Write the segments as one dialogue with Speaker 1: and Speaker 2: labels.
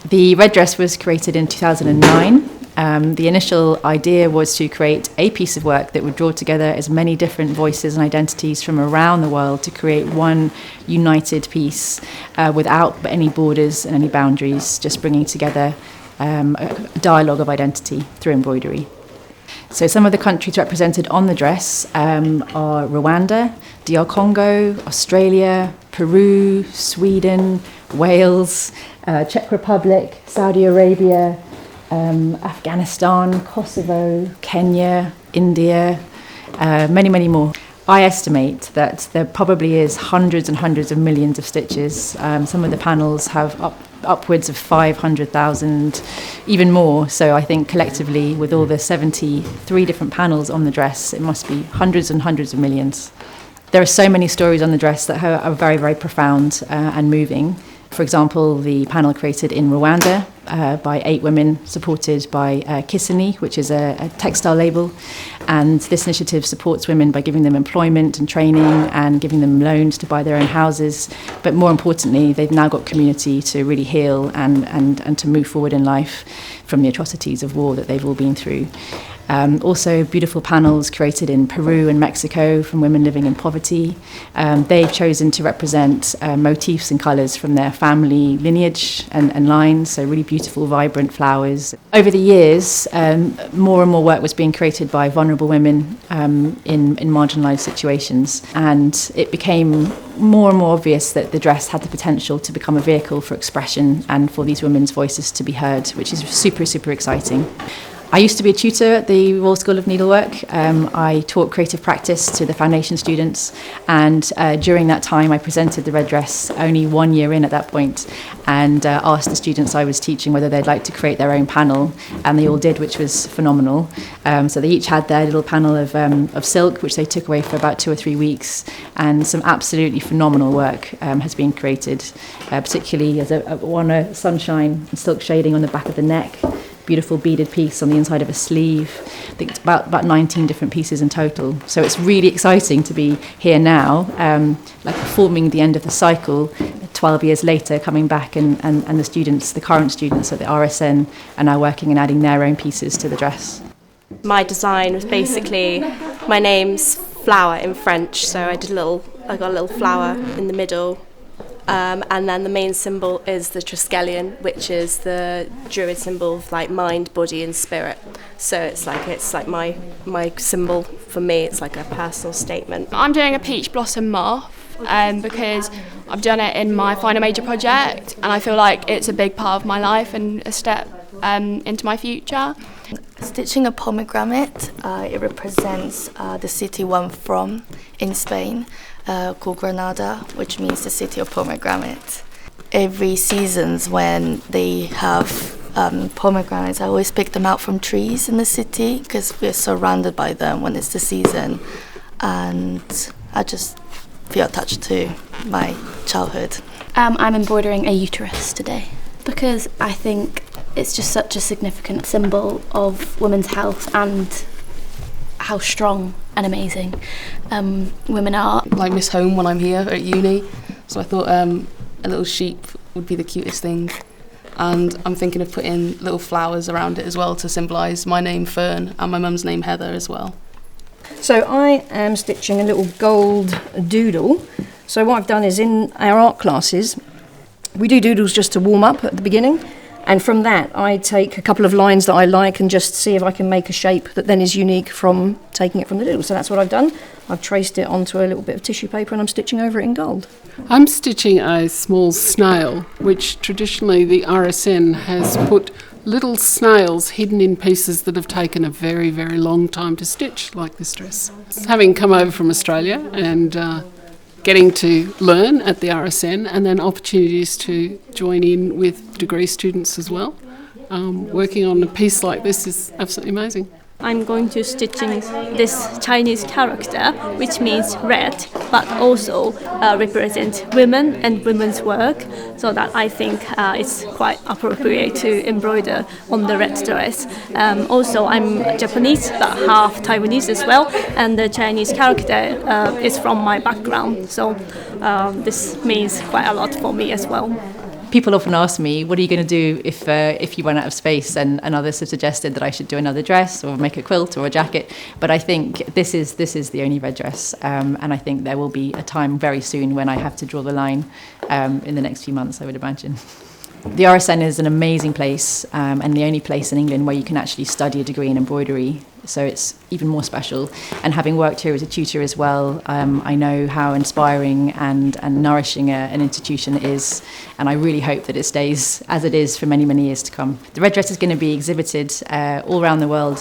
Speaker 1: The red dress was created in 2009. The initial idea was to create a piece of work that would draw together as many different voices and identities from around the world to create one united piece without any borders and any boundaries, just bringing together a dialogue of identity through embroidery. So some of the countries represented on the dress are Rwanda, DR Congo, Australia, Peru, Sweden, Wales, Czech Republic, Saudi Arabia, Afghanistan, Kosovo, Kenya, India, many, many more. I estimate that there probably is hundreds and hundreds of millions of stitches. Some of the panels have upwards of 500,000, even more. So I think collectively, with all the 73 different panels on the dress, it must be hundreds and hundreds of millions. There are so many stories on the dress that are very, very profound and moving. For example, the panel created in Rwanda by 8 women, supported by Kirstie, which is a textile label. And this initiative supports women by giving them employment and training and giving them loans to buy their own houses. But more importantly, they've now got community to really heal and to move forward in life from the atrocities of war that they've all been through. Also beautiful panels created in Peru and Mexico from women living in poverty. They've chosen to represent motifs and colours from their family lineage and lines, so really beautiful, vibrant flowers. Over the years, more and more work was being created by vulnerable women in marginalised situations, and it became more and more obvious that the dress had the potential to become a vehicle for expression and for these women's voices to be heard, which is super, super exciting. I used to be a tutor at the Royal School of Needlework. I taught creative practice to the foundation students, and during that time I presented the red dress only 1 year in at that point, and asked the students I was teaching whether they'd like to create their own panel, and they all did, which was phenomenal. So they each had their little panel of silk, which they took away for about 2 or 3 weeks, and some absolutely phenomenal work has been created, particularly as a sunshine and silk shading on the back of the neck. Beautiful beaded piece on the inside of a sleeve. I think it's about 19 different pieces in total. So it's really exciting to be here now, like performing the end of the cycle 12 years later, coming back and the students, the current students at the RSN, are now working and adding their own pieces to the dress.
Speaker 2: My design was basically, my name's flower in French, so I got a little flower in the middle. And then the main symbol is the Triskelion, which is the Druid symbol of like mind, body and spirit. So it's like my symbol for me. It's like a personal statement.
Speaker 3: I'm doing a peach blossom moth because I've done it in my final major project, and I feel like it's a big part of my life and a step into my future.
Speaker 4: Stitching a pomegranate, it represents the city where I'm from in Spain, called Granada, which means the city of pomegranate. Every seasons when they have pomegranates, I always pick them out from trees in the city because we're surrounded by them when it's the season, and I just feel attached to my childhood.
Speaker 5: I'm embroidering a uterus today because I think it's just such a significant symbol of women's health and how strong and amazing women are.
Speaker 6: Like Miss Home when I'm here at uni, so I thought a little sheep would be the cutest thing, and I'm thinking of putting little flowers around it as well to symbolise my name Fern and my mum's name Heather as well.
Speaker 7: So I am stitching a little gold doodle. So what I've done is in our art classes we do doodles just to warm up at the beginning, and from that I take a couple of lines that I like and just see if I can make a shape that then is unique from taking it from the doodle. So that's what I've done. I've traced it onto a little bit of tissue paper and I'm stitching over it in gold.
Speaker 8: I'm stitching a small snail, which traditionally the RSN has put little snails hidden in pieces that have taken a very, very long time to stitch, like this dress. Having come over from Australia and getting to learn at the RSN, and then opportunities to join in with degree students as well. Working on a piece like this is absolutely amazing.
Speaker 9: I'm going to stitching this Chinese character, which means red, but also represent women and women's work, so that I think it's quite appropriate to embroider on the red dress. Also, I'm Japanese, but half Taiwanese as well, and the Chinese character is from my background, so this means quite a lot for me as well.
Speaker 1: people often ask me, what are you going to do if you run out of space? And others have suggested that I should do another dress or make a quilt or a jacket. But I think this is the only red dress. And I think there will be a time very soon when I have to draw the line in the next few months, I would imagine. The RSN is an amazing place and the only place in England where you can actually study a degree in embroidery. So it's even more special. And having worked here as a tutor as well, I know how inspiring and nourishing an institution is. And I really hope that it stays as it is for many, many years to come. The red dress is going to be exhibited all around the world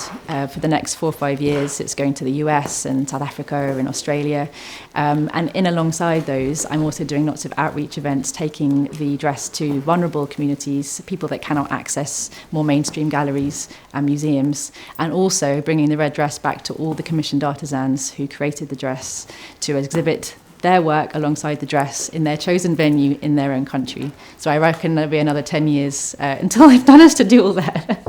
Speaker 1: for the next 4 or 5 years. It's going to the US and South Africa and Australia. And in alongside those, I'm also doing lots of outreach events, taking the dress to vulnerable communities, people that cannot access more mainstream galleries and museums, and also bringing the red dress back to all the commissioned artisans who created the dress to exhibit their work alongside the dress in their chosen venue in their own country. So I reckon there'll be another 10 years until I've done us to do all that.